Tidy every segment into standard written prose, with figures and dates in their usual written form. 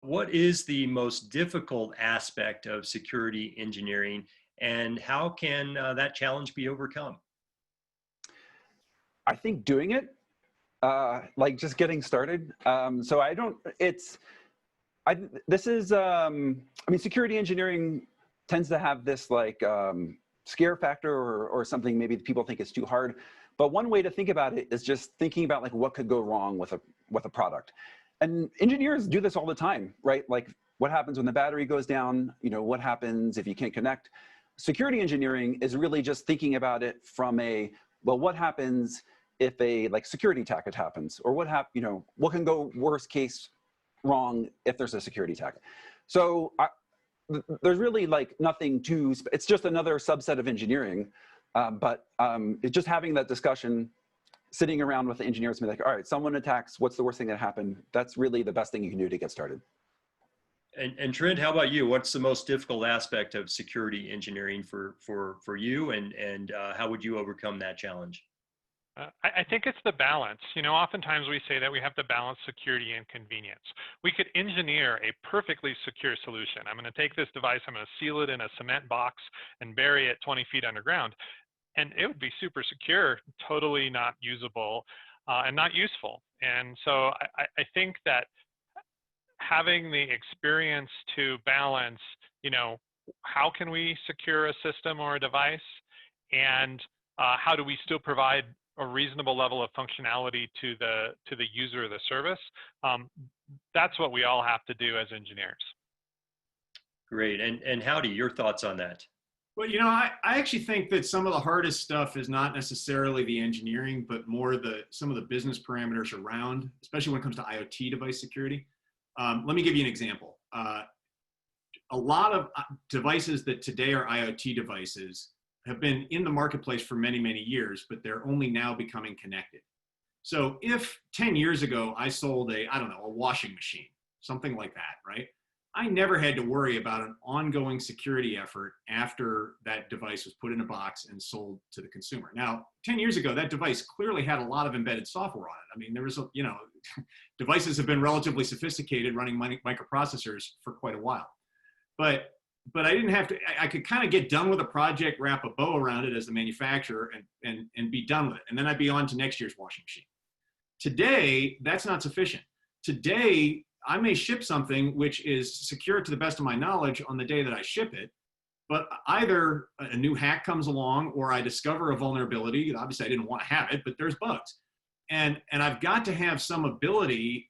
what is the most difficult aspect of security engineering, and how can that challenge be overcome? I think doing it, like just getting started. So I don't, this is, I mean, security engineering tends to have this like scare factor or something maybe people think is too hard. But one way to think about it is just thinking about like what could go wrong with a product. And engineers do this all the time, right? Like what happens when the battery goes down? You know, what happens if you can't connect? Security engineering is really just thinking about it from a, well, what happens if a like security attack happens, or what can go worst case wrong if there's a security attack. So there's really like nothing to, it's just another subset of engineering, but it's just having that discussion, sitting around with the engineers and be like, all right, someone attacks, what's the worst thing that happened? That's really the best thing you can do to get started. And Trent, how about you? What's the most difficult aspect of security engineering for you, and how would you overcome that challenge? I think it's the balance. You know, oftentimes we say that we have to balance security and convenience. We could engineer a perfectly secure solution. I'm going to take this device, I'm going to seal it in a cement box and bury it 20 feet underground. And it would be super secure, totally not usable and not useful. And so I think that having the experience to balance, you know, how can we secure a system or a device, and how do we still provide a reasonable level of functionality to the user of the service? That's what we all have to do as engineers. Great. And Howdy, your thoughts on that? Well, you know, I actually think that some of the hardest stuff is not necessarily the engineering, but more some of the business parameters around, especially when it comes to IoT device security. Let me give you an example. A lot of devices that today are IoT devices have been in the marketplace for many, many years, but they're only now becoming connected. So if 10 years ago I sold a washing machine, something like that, right? I never had to worry about an ongoing security effort after that device was put in a box and sold to the consumer. Now, 10 years ago, that device clearly had a lot of embedded software on it. I mean, there was, devices have been relatively sophisticated running microprocessors for quite a while. But I didn't have to, I could kind of get done with a project, wrap a bow around it as the manufacturer and be done with it. And then I'd be on to next year's washing machine. Today, that's not sufficient. Today, I may ship something which is secure to the best of my knowledge on the day that I ship it, but either a new hack comes along or I discover a vulnerability. Obviously, I didn't want to have it, but there's bugs. And I've got to have some ability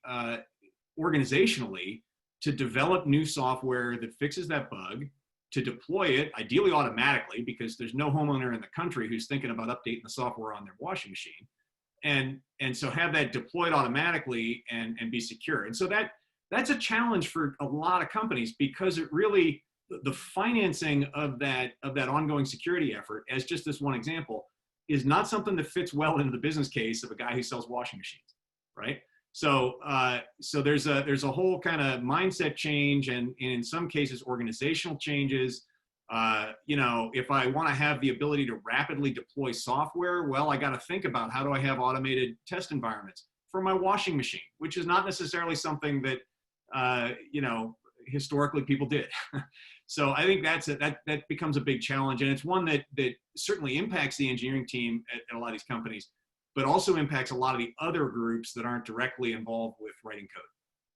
organizationally to develop new software that fixes that bug, to deploy it, ideally automatically, because there's no homeowner in the country who's thinking about updating the software on their washing machine. And so have that deployed automatically and be secure. And so that's a challenge for a lot of companies, because it really, the financing of that ongoing security effort, as just this one example, is not something that fits well into the business case of a guy who sells washing machines, right? So there's a whole kind of mindset change, and in some cases organizational changes. If I want to have the ability to rapidly deploy software, well, I got to think about how do I have automated test environments for my washing machine, which is not necessarily something that historically people did. So I think that becomes a big challenge, and it's one that certainly impacts the engineering team at a lot of these companies, but also impacts a lot of the other groups that aren't directly involved with writing code.